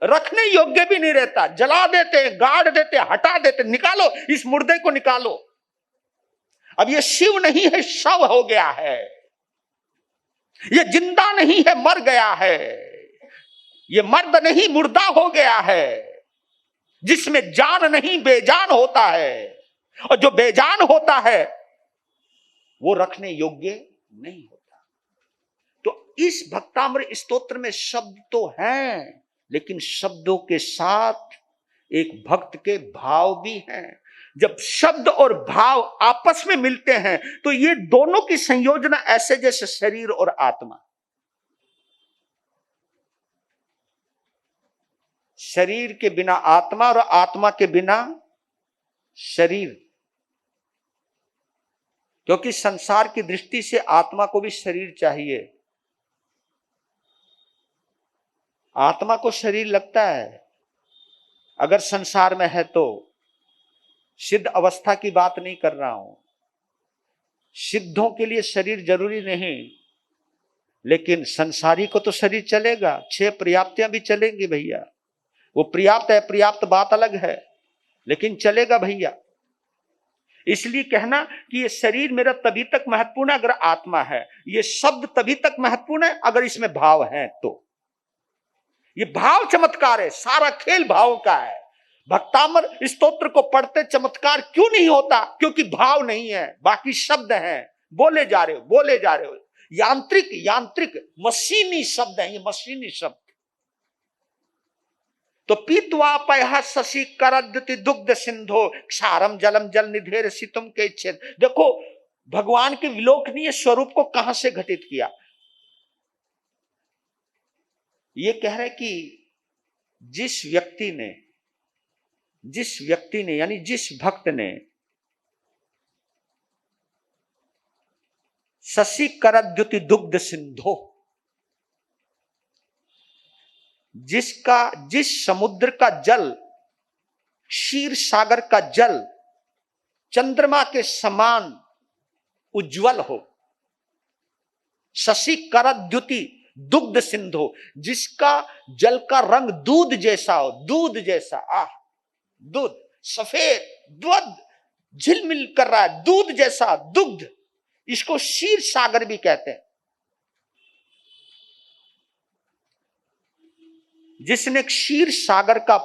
रखने योग्य भी नहीं रहता। जला देते, गाड़ देते, हटा देते, निकालो इस मुर्दे को निकालो। अब ये शिव नहीं है, शव हो गया है। ये जिंदा नहीं है, मर गया है। ये मर्द नहीं, मुर्दा हो गया है, जिसमें जान नहीं बेजान होता है। और जो बेजान होता है वो रखने योग्य नहीं होता। तो इस भक्तामृत स्तोत्र में शब्द तो हैं, लेकिन शब्दों के साथ एक भक्त के भाव भी हैं। जब शब्द और भाव आपस में मिलते हैं तो ये दोनों की संयोजना ऐसे जैसे शरीर और आत्मा। शरीर के बिना आत्मा और आत्मा के बिना शरीर, क्योंकि संसार की दृष्टि से आत्मा को भी शरीर चाहिए। आत्मा को शरीर लगता है अगर संसार में है तो। सिद्ध अवस्था की बात नहीं कर रहा हूं, सिद्धों के लिए शरीर जरूरी नहीं, लेकिन संसारी को तो शरीर चलेगा। 6 पर्याप्तियां भी चलेंगी भैया, वो पर्याप्त है पर्याप्त बात अलग है, लेकिन चलेगा भैया। इसलिए कहना कि ये शरीर मेरा तभी तक महत्वपूर्ण है अगर आत्मा है, ये शब्द तभी तक महत्वपूर्ण है अगर इसमें भाव है तो। ये भाव चमत्कार है, सारा खेल भाव का है। भक्तामर स्तोत्र को पढ़ते चमत्कार क्यों नहीं होता? क्योंकि भाव नहीं है, बाकी शब्द हैं, बोले जा रहे हो बोले जा रहे हो। यांत्रिक मशीनी शब्द है, ये मशीनी शब्द। तो पीत्वा पयः शशि करद्युति दुग्ध सिंधो क्षारम जलम जल निधेर सितुम के छेद। देखो भगवान के विलोकनीय स्वरूप को कहां से घटित किया। ये कह रहे कि जिस व्यक्ति ने यानी जिस भक्त ने शशि करद्युति दुग्ध सिंधो, जिस समुद्र का जल, क्षीर सागर का जल चंद्रमा के समान उज्जवल हो, शशि करद्युति दुग्ध सिंधु, जिसका जल का रंग दूध जैसा हो, दूध जैसा, दूध सफेद, दूध झिलमिल कर रहा है, दूध जैसा दुग्ध, इसको क्षीर सागर भी कहते हैं। जिसने क्षीर सागर का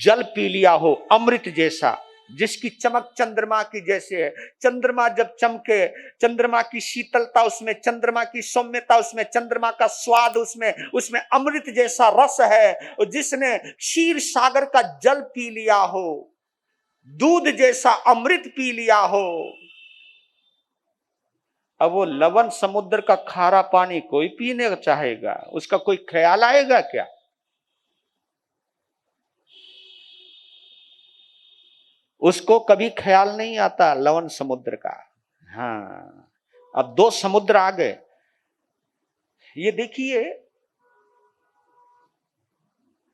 जल पी लिया हो अमृत जैसा, जिसकी चमक चंद्रमा की जैसे है, चंद्रमा जब चमके, चंद्रमा की शीतलता उसमें, चंद्रमा की सौम्यता उसमें, चंद्रमा का स्वाद उसमें अमृत जैसा रस है। और जिसने क्षीर सागर का जल पी लिया हो, दूध जैसा अमृत पी लिया हो, अब वो लवण समुद्र का खारा पानी कोई पीने चाहेगा? उसका कोई ख्याल आएगा क्या? उसको कभी ख्याल नहीं आता लवण समुद्र का। हाँ, अब 2 समुद्र आ गए। ये देखिए,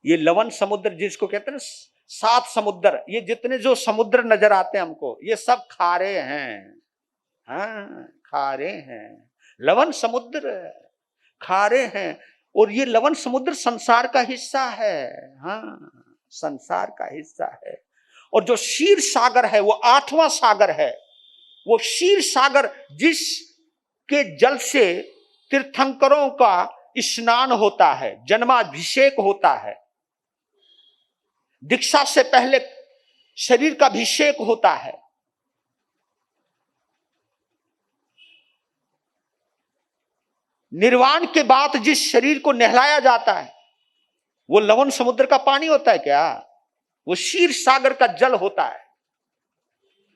ये लवण समुद्र जिसको कहते हैं ना 7 समुद्र, ये जितने जो समुद्र नजर आते हैं हमको, ये सब खारे हैं। हाँ, खारे हैं, लवण समुद्र खारे हैं। और ये लवण समुद्र संसार का हिस्सा है। हाँ, संसार का हिस्सा है। और जो क्षीर सागर है वो 8वां सागर है। वो क्षीर सागर जिसके जल से तीर्थंकरों का स्नान होता है, जन्माभिषेक होता है, दीक्षा से पहले शरीर का अभिषेक होता है, निर्वाण के बाद जिस शरीर को नहलाया जाता है, वो लवण समुद्र का पानी होता है क्या? वो क्षीर सागर का जल होता है।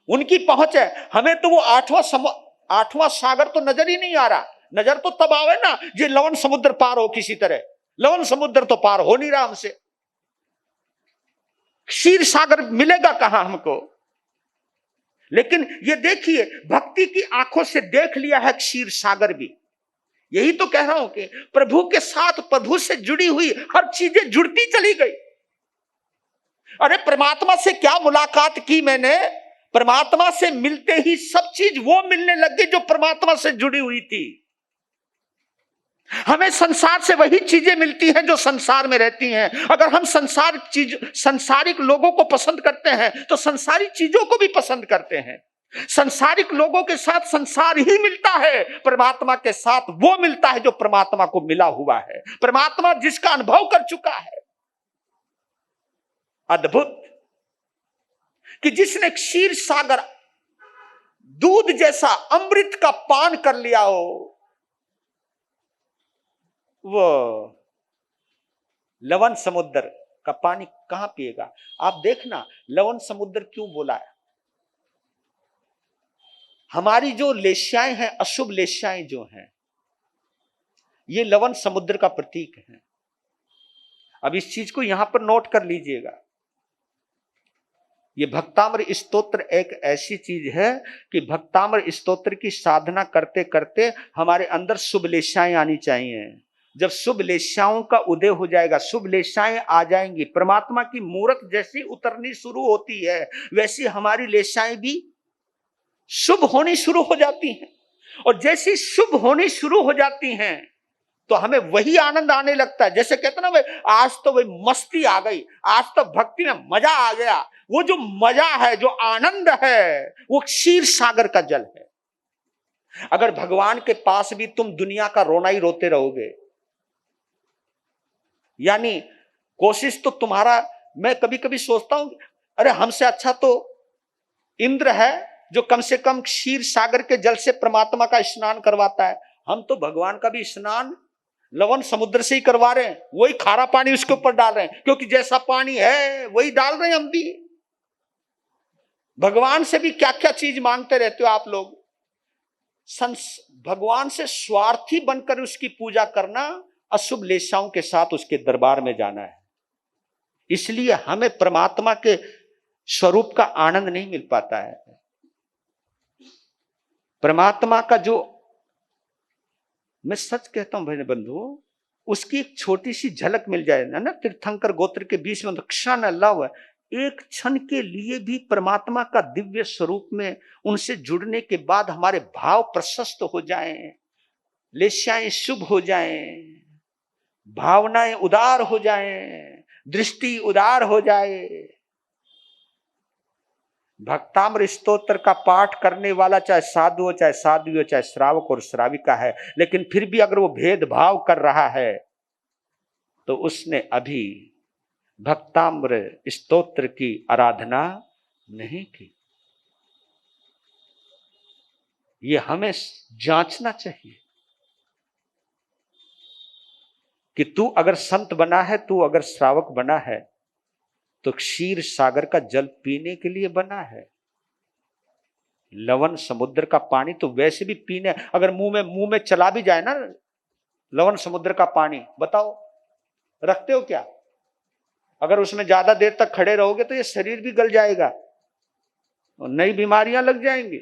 उनकी पहुंच है। हमें तो वो 8वां सागर तो नजर ही नहीं आ रहा। नजर तो तब आवे ना जे लवण समुद्र पार हो किसी तरह। लवण समुद्र तो पार हो नहीं रहा हमसे। क्षीर सागर मिलेगा कहां हमको? लेकिन ये देखिए, भक्ति की आंखों से देख लिया है क्षीर सागर भी। यही तो कह रहा हूं कि प्रभु के साथ, प्रभु से जुड़ी हुई हर चीजें जुड़ती चली गई। अरे परमात्मा से क्या मुलाकात की मैंने, परमात्मा से मिलते ही सब चीज वो मिलने लग गई जो परमात्मा से जुड़ी हुई थी। हमें संसार से वही चीजें मिलती हैं जो संसार में रहती हैं। अगर हम संसारिक लोगों को पसंद करते हैं तो संसारी चीजों को भी पसंद करते हैं। संसारिक लोगों के साथ संसार ही मिलता है, परमात्मा के साथ वो मिलता है जो परमात्मा को मिला हुआ है, परमात्मा जिसका अनुभव कर चुका है। अद्भुत कि जिसने क्षीर सागर दूध जैसा अमृत का पान कर लिया हो, वो लवण समुद्र का पानी कहां पिएगा? आप देखना, लवण समुद्र क्यों बोला है? हमारी जो लेश्याएं हैं, अशुभ लेश्याएं जो हैं, ये लवण समुद्र का प्रतीक है। अब इस चीज को यहां पर नोट कर लीजिएगा। ये भक्ताम्र स्तोत्र एक ऐसी चीज है कि भक्ताम्र स्तोत्र की साधना करते करते हमारे अंदर शुभ लेशाएं आनी चाहिए। जब शुभ लेशाओं का उदय हो जाएगा, शुभ लेशाएं आ जाएंगी, परमात्मा की मूरत जैसी उतरनी शुरू होती है, वैसी हमारी लेशाएं भी शुभ होनी शुरू हो जाती हैं। और जैसी शुभ होनी शुरू हो जाती हैं तो हमें वही आनंद आने लगता है। जैसे कहते ना भाई, आज तो भाई मस्ती आ गई, आज तो भक्ति में मजा आ गया। वो जो मजा है, जो आनंद है, वो क्षीर सागर का जल है। अगर भगवान के पास भी तुम दुनिया का रोना ही रोते रहोगे, यानी कोशिश तो तुम्हारा, मैं कभी कभी सोचता हूं, अरे हमसे अच्छा तो इंद्र है जो कम से कम क्षीर सागर के जल से परमात्मा का स्नान करवाता है। हम तो भगवान का भी स्नान लवण समुद्र से ही करवा रहे हैं, वही खारा पानी उसके ऊपर डाल रहे हैं, क्योंकि जैसा पानी है वही डाल रहे हैं हम भी। भगवान से भी क्या क्या चीज मांगते रहते हो आप लोग। भगवान से स्वार्थी बनकर उसकी पूजा करना, अशुभ लेशाओं के साथ उसके दरबार में जाना है। इसलिए हमें परमात्मा के स्वरूप का आनंद नहीं मिल पाता है। परमात्मा का जो, मैं सच कहता हूं भाई बंधु, उसकी एक छोटी सी झलक मिल जाए ना तीर्थंकर गोत्र के बीच में, क्षण लव, एक क्षण के लिए भी परमात्मा का दिव्य स्वरूप में उनसे जुड़ने के बाद हमारे भाव प्रशस्त हो जाएं, लेशाएं शुभ हो जाएं, भावनाएं उदार हो जाएं, दृष्टि उदार हो जाए। भक्ताम्र स्तोत्र का पाठ करने वाला चाहे साधु हो, चाहे साध्वी हो, चाहे श्रावक और श्राविका है, लेकिन फिर भी अगर वो भेदभाव कर रहा है तो उसने अभी भक्ताम्र स्तोत्र की आराधना नहीं की। ये हमें जांचना चाहिए कि तू अगर संत बना है, तू अगर श्रावक बना है, तो क्षीर सागर का जल पीने के लिए बना है। लवण समुद्र का पानी तो वैसे भी पीने, अगर मुंह में चला भी जाए ना लवण समुद्र का पानी, बताओ रखते हो क्या? अगर उसमें ज्यादा देर तक खड़े रहोगे तो ये शरीर भी गल जाएगा और नई बीमारियां लग जाएंगी।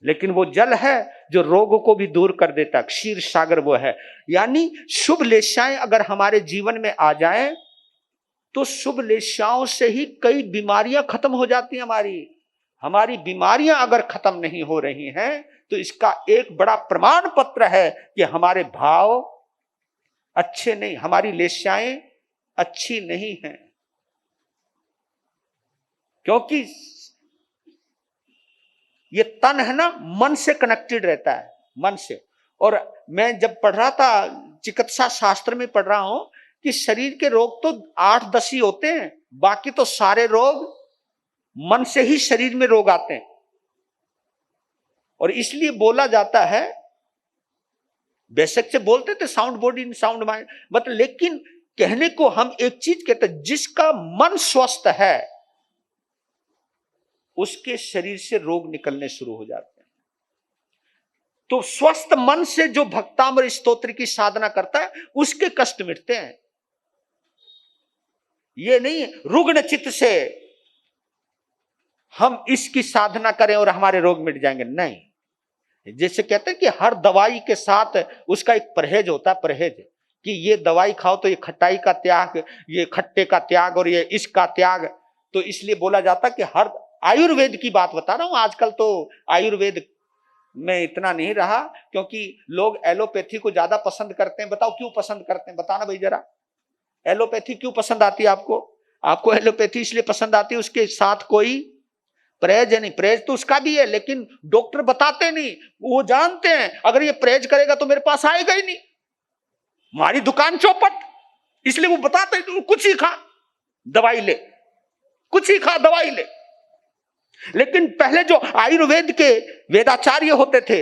लेकिन वो जल है जो रोगों को भी दूर कर देता, क्षीर सागर वो है। यानी शुभ लेशाएं अगर हमारे जीवन में आ जाएं तो शुभ लेशाओं से ही कई बीमारियां खत्म हो जाती हैं। हमारी बीमारियां अगर खत्म नहीं हो रही हैं तो इसका एक बड़ा प्रमाण पत्र है कि हमारे भाव अच्छे नहीं, हमारी लेशाएं अच्छी नहीं हैं। क्योंकि ये तन है ना, मन से कनेक्टेड रहता है, मन से। और मैं जब पढ़ रहा था, चिकित्सा शास्त्र में पढ़ रहा हूं कि शरीर के रोग तो 8-10 ही होते हैं, बाकी तो सारे रोग मन से ही शरीर में रोग आते हैं। और इसलिए बोला जाता है, बेशक से बोलते थे sound body in sound mind, but लेकिन कहने को हम एक चीज कहते हैं, जिसका मन स्वस्थ है उसके शरीर से रोग निकलने शुरू हो जाते हैं। तो स्वस्थ मन से जो भक्ताम्र स्तोत्र की साधना करता है उसके कष्ट मिटते हैं। ये नहीं रुग्ण चित्त से हम इसकी साधना करें और हमारे रोग मिट जाएंगे, नहीं। जैसे कहते हैं कि हर दवाई के साथ उसका एक परहेज होता है, परहेज कि ये दवाई खाओ तो ये खट्टाई का त्याग, ये खट्टे का त्याग और ये इसका त्याग। तो इसलिए बोला जाता कि हर, आयुर्वेद की बात बता रहा हूं, आजकल तो आयुर्वेद में इतना नहीं रहा क्योंकि लोग एलोपैथी को ज्यादा पसंद करते हैं। बताओ क्यों पसंद करते हैं, बताना भाई जरा, एलोपैथी क्यों पसंद आती है आपको? आपको एलोपैथी इसलिए पसंद आती है उसके साथ कोई परहेज है नहीं। परहेज तो उसका भी है लेकिन डॉक्टर बताते नहीं, वो जानते हैं अगर ये परहेज करेगा तो मेरे पास आएगा ही नहीं, हमारी दुकान चौपट, इसलिए वो बताते हैं कुछ ही खा दवाई ले, कुछ ही खा दवाई ले। लेकिन पहले जो आयुर्वेद के वेदाचार्य होते थे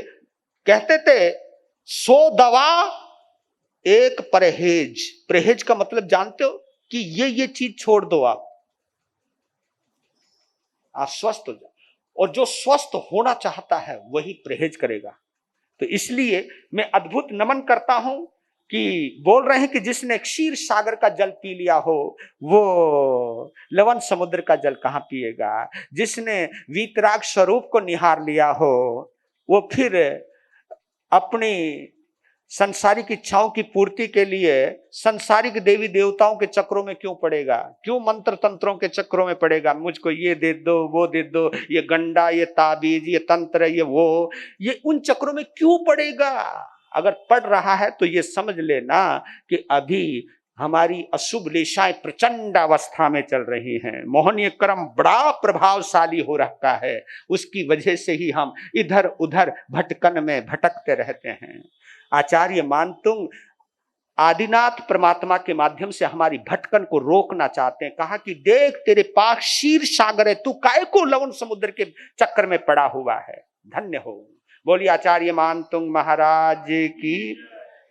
कहते थे 100 दवा 1 परहेज। परहेज का मतलब जानते हो कि ये चीज छोड़ दो, आप स्वस्थ हो जाओ। और जो स्वस्थ होना चाहता है वही परहेज करेगा। तो इसलिए मैं अद्भुत नमन करता हूं कि बोल रहे हैं कि जिसने क्षीर सागर का जल पी लिया हो वो लवण समुद्र का जल कहां पिएगा। जिसने वीतराग स्वरूप को निहार लिया हो वो फिर अपनी संसारिक इच्छाओं की पूर्ति के लिए संसारिक देवी देवताओं के चक्रों में क्यों पड़ेगा, क्यों मंत्र तंत्रों के चक्रों में पड़ेगा। मुझको ये दे दो, वो दे दो, ये गंडा, ये ताबीज, ये तंत्र, ये उन चक्रों में क्यों पड़ेगा। अगर पड़ रहा है तो ये समझ लेना कि अभी हमारी अशुभ लेशाएं प्रचंड अवस्था में चल रही हैं। मोहनीय क्रम बड़ा प्रभावशाली हो रखा है, उसकी वजह से ही हम इधर उधर भटकन में भटकते रहते हैं। आचार्य मानतुंग आदिनाथ परमात्मा के माध्यम से हमारी भटकन को रोकना चाहते हैं। कहा कि देख तेरे पास क्षीर सागर है, तू काहे को लवण समुद्र के चक्कर में पड़ा हुआ है। धन्य हो। बोलिए आचार्य मानतुंग महाराज की।